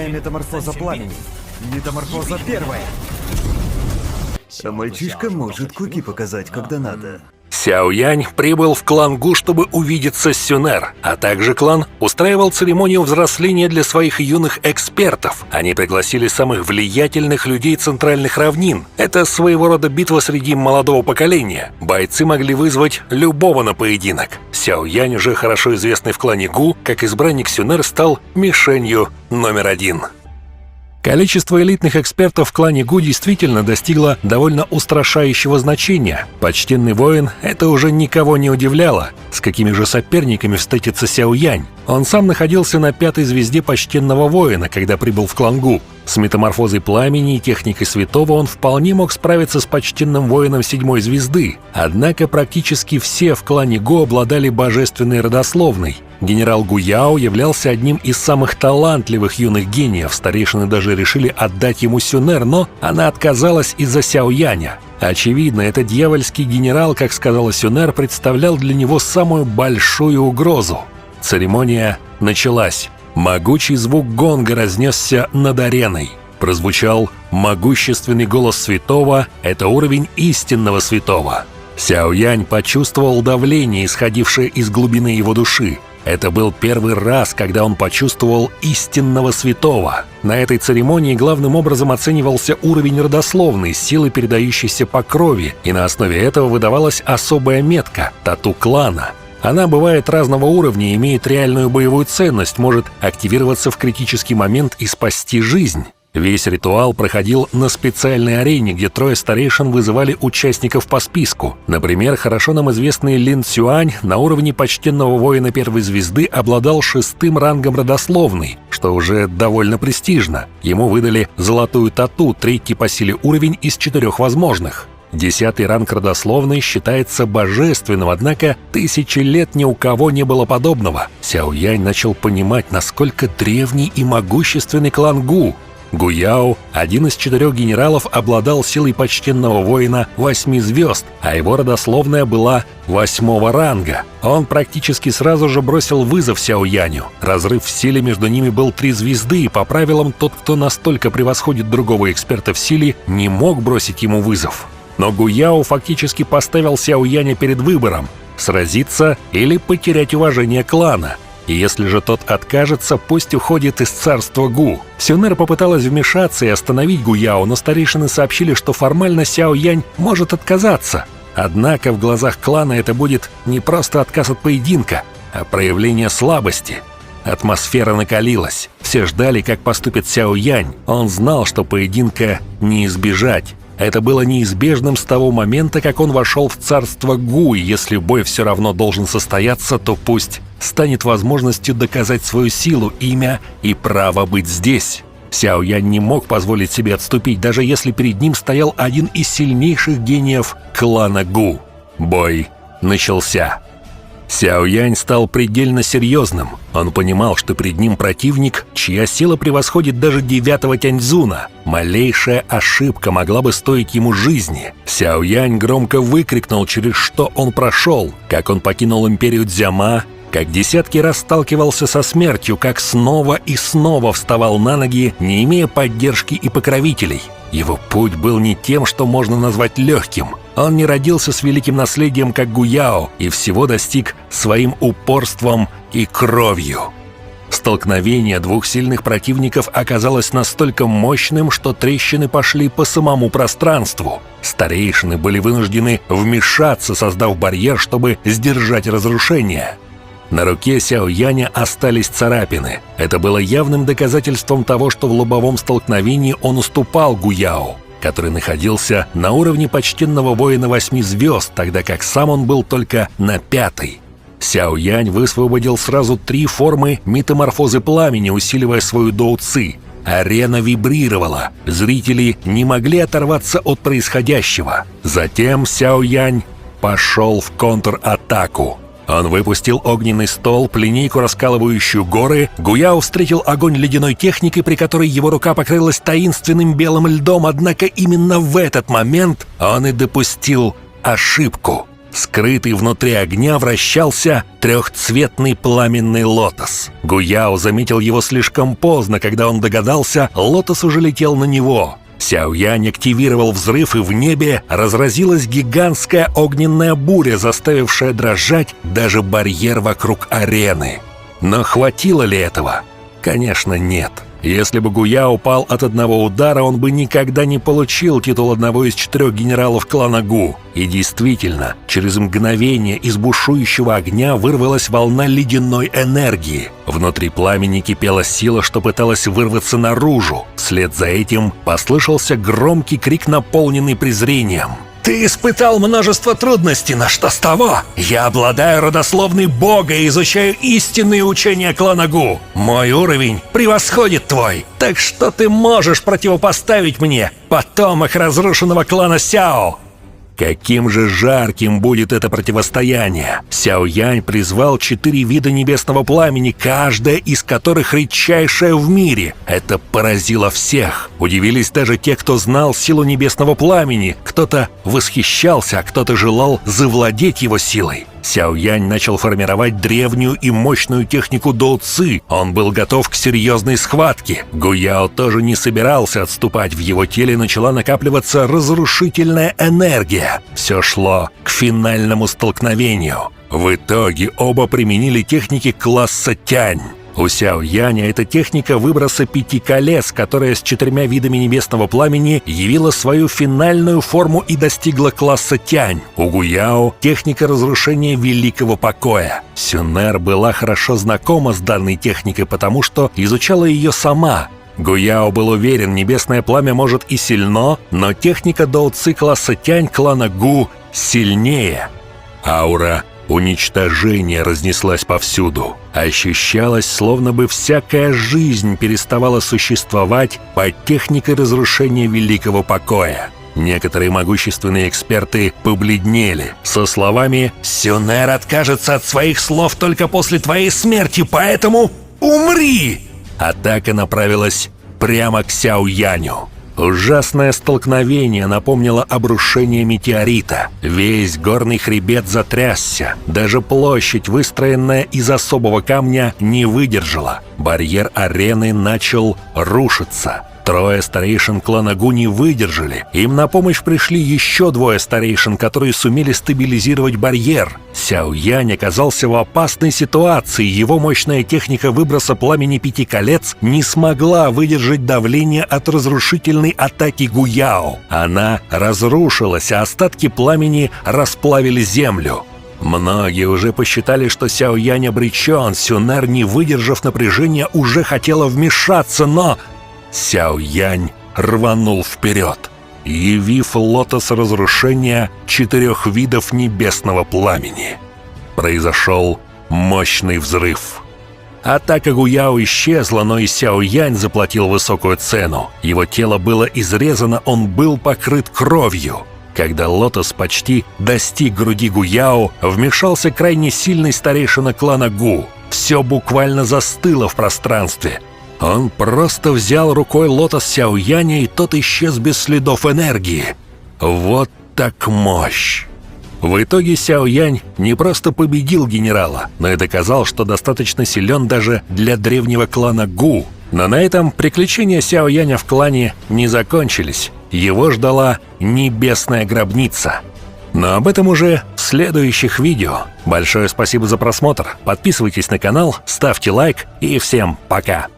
Вторая метаморфоза пламени. Метаморфоза первая. А мальчишка может куки показать, когда надо. Сяо Янь прибыл в клан Гу, чтобы увидеться с Сюнер, а также клан устраивал церемонию взросления для своих юных экспертов. Они пригласили самых влиятельных людей центральных равнин. Это своего рода битва среди молодого поколения. Бойцы могли вызвать любого на поединок. Сяо Янь, уже хорошо известный в клане Гу, как избранник Сюнер, стал мишенью номер один. Количество элитных экспертов в клане Гу действительно достигло довольно устрашающего значения. Почтенный воин — это уже никого не удивляло. С какими же соперниками встретится Сяо Янь? Он сам находился на 5-й звезде почтенного воина, когда прибыл в клан Гу. С метаморфозой пламени и техникой святого он вполне мог справиться с почтенным воином 7-й звезды. Однако практически все в клане Гу обладали божественной родословной. Генерал Гуяо являлся одним из самых талантливых юных гениев. Старейшины даже решили отдать ему Сюнер, но она отказалась из-за Сяо Яня. Очевидно, этот дьявольский генерал, как сказала Сюнер, представлял для него самую большую угрозу. Церемония началась. Могучий звук гонга разнесся над ареной. Прозвучал могущественный голос святого — это уровень истинного святого. Сяо Янь почувствовал давление, исходившее из глубины его души. Это был первый раз, когда он почувствовал истинного святого. На этой церемонии главным образом оценивался уровень родословной, силы, передающейся по крови, и на основе этого выдавалась особая метка — тату клана. Она бывает разного уровня, имеет реальную боевую ценность, может активироваться в критический момент и спасти жизнь. Весь ритуал проходил на специальной арене, где 3 старейшин вызывали участников по списку. Например, хорошо нам известный Лин Цюань на уровне почтенного воина 1-й звезды обладал 6-м рангом родословной, что уже довольно престижно. Ему выдали золотую тату, 3-й по силе уровень из 4 возможных. 10-й ранг родословной считается божественным, однако 1000 лет ни у кого не было подобного. Сяо Янь начал понимать, насколько древний и могущественный клан Гу. Гуяо, один из 4 генералов, обладал силой почтенного воина 8 звезд, а его родословная была 8-го ранга. Он практически сразу же бросил вызов Сяо Яню. Разрыв в силе между ними был 3 звезды, и по правилам тот, кто настолько превосходит другого эксперта в силе, не мог бросить ему вызов. Но Гуяо фактически поставил Сяо Яня перед выбором — сразиться или потерять уважение клана. И если же тот откажется, пусть уходит из царства Гу. Сюнер попыталась вмешаться и остановить Гуяо, но старейшины сообщили, что формально Сяо Янь может отказаться. Однако в глазах клана это будет не просто отказ от поединка, а проявление слабости. Атмосфера накалилась. Все ждали, как поступит Сяо Янь. Он знал, что поединка не избежать. Это было неизбежным с того момента, как он вошел в царство Гу, и если бой все равно должен состояться, то пусть станет возможностью доказать свою силу, имя и право быть здесь. Сяо Янь не мог позволить себе отступить, даже если перед ним стоял один из сильнейших гениев клана Гу. Бой начался. Сяо Янь стал предельно серьезным. Он понимал, что перед ним противник, чья сила превосходит даже 9-го Тяньцзуна. Малейшая ошибка могла бы стоить ему жизни. Сяо Янь громко выкрикнул, через что он прошел, как он покинул империю Цзяма, как десятки раз сталкивался со смертью, как снова и снова вставал на ноги, не имея поддержки и покровителей. Его путь был не тем, что можно назвать легким. Он не родился с великим наследием, как Гуяо, и всего достиг своим упорством и кровью. Столкновение 2 сильных противников оказалось настолько мощным, что трещины пошли по самому пространству. Старейшины были вынуждены вмешаться, создав барьер, чтобы сдержать разрушение. На руке Сяо Яня остались царапины. Это было явным доказательством того, что в лобовом столкновении он уступал Гуяо, который находился на уровне почтенного воина 8 звезд, тогда как сам он был только на 5-й. Сяо Янь высвободил сразу 3 формы метаморфозы пламени, усиливая свою доу-ци. Арена вибрировала, зрители не могли оторваться от происходящего. Затем Сяо Янь пошел в контратаку. Он выпустил огненный столб, линейку, раскалывающую горы. Гуяо встретил огонь ледяной техникой, при которой его рука покрылась таинственным белым льдом, однако именно в этот момент он и допустил ошибку. Скрытый внутри огня вращался трехцветный пламенный лотос. Гуяо заметил его слишком поздно, когда он догадался, лотос уже летел на него. Сяоянь активировал взрыв, и в небе разразилась гигантская огненная буря, заставившая дрожать даже барьер вокруг арены. Но хватило ли этого? Конечно, нет. Если бы Гуяо упал от одного удара, он бы никогда не получил титул одного из 4 генералов клана Гу. И действительно, через мгновение из бушующего огня вырвалась волна ледяной энергии. Внутри пламени кипела сила, что пыталась вырваться наружу. Вслед за этим послышался громкий крик, наполненный презрением. «Ты испытал множество трудностей, но что с того? Я обладаю родословной бога и изучаю истинные учения клана Гу. Мой уровень превосходит твой. Так что ты можешь противопоставить мне, потомок разрушенного клана Сяо?» Каким же жарким будет это противостояние! Сяоянь призвал 4 вида небесного пламени, каждая из которых редчайшая в мире. Это поразило всех. Удивились даже те, кто знал силу небесного пламени. Кто-то восхищался, а кто-то желал завладеть его силой. Сяоянь начал формировать древнюю и мощную технику доуци. Он был готов к серьезной схватке. Гуяо тоже не собирался отступать. В его теле начала накапливаться разрушительная энергия. Все шло к финальному столкновению. В итоге оба применили техники класса Тянь. У Сяояня эта техника выброса 5 колец, которая с 4 видами небесного пламени явила свою финальную форму и достигла класса Тянь. У Гуяо техника разрушения великого покоя. Сюнер была хорошо знакома с данной техникой, потому что изучала ее сама. Гуяо был уверен, небесное пламя может и сильно, но техника доуци класса Тянь клана Гу сильнее. Аура уничтожение разнеслась повсюду. Ощущалось, словно бы всякая жизнь переставала существовать под техникой разрушения великого покоя. Некоторые могущественные эксперты побледнели со словами «Сюнер откажется от своих слов только после твоей смерти, поэтому умри!» Атака направилась прямо к Сяояню. Ужасное столкновение напомнило обрушение метеорита. Весь горный хребет затрясся. Даже площадь, выстроенная из особого камня, не выдержала. Барьер арены начал рушиться. 3 старейшин клана Гу не выдержали. Им на помощь пришли еще 2 старейшин, которые сумели стабилизировать барьер. Сяоянь оказался в опасной ситуации. Его мощная техника выброса пламени 5 колец не смогла выдержать давление от разрушительной атаки Гуяо. Она разрушилась, а остатки пламени расплавили землю. Многие уже посчитали, что Сяоянь обречен. Сюнер, не выдержав напряжения, уже хотела вмешаться, но Сяоянь рванул вперед, явив лотос разрушения 4 видов небесного пламени. Произошел мощный взрыв. Атака Гуяо исчезла, но и Сяоянь заплатил высокую цену. Его тело было изрезано, он был покрыт кровью. Когда лотос почти достиг груди Гуяо, вмешался крайне сильный старейшина клана Гу. Все буквально застыло в пространстве. Он просто взял рукой лотос Сяояня, и тот исчез без следов энергии. Вот так мощь! В итоге Сяоянь не просто победил генерала, но и доказал, что достаточно силен даже для древнего клана Гу. Но на этом приключения Сяояня в клане не закончились. Его ждала небесная гробница. Но об этом уже в следующих видео. Большое спасибо за просмотр. Подписывайтесь на канал, ставьте лайк и всем пока!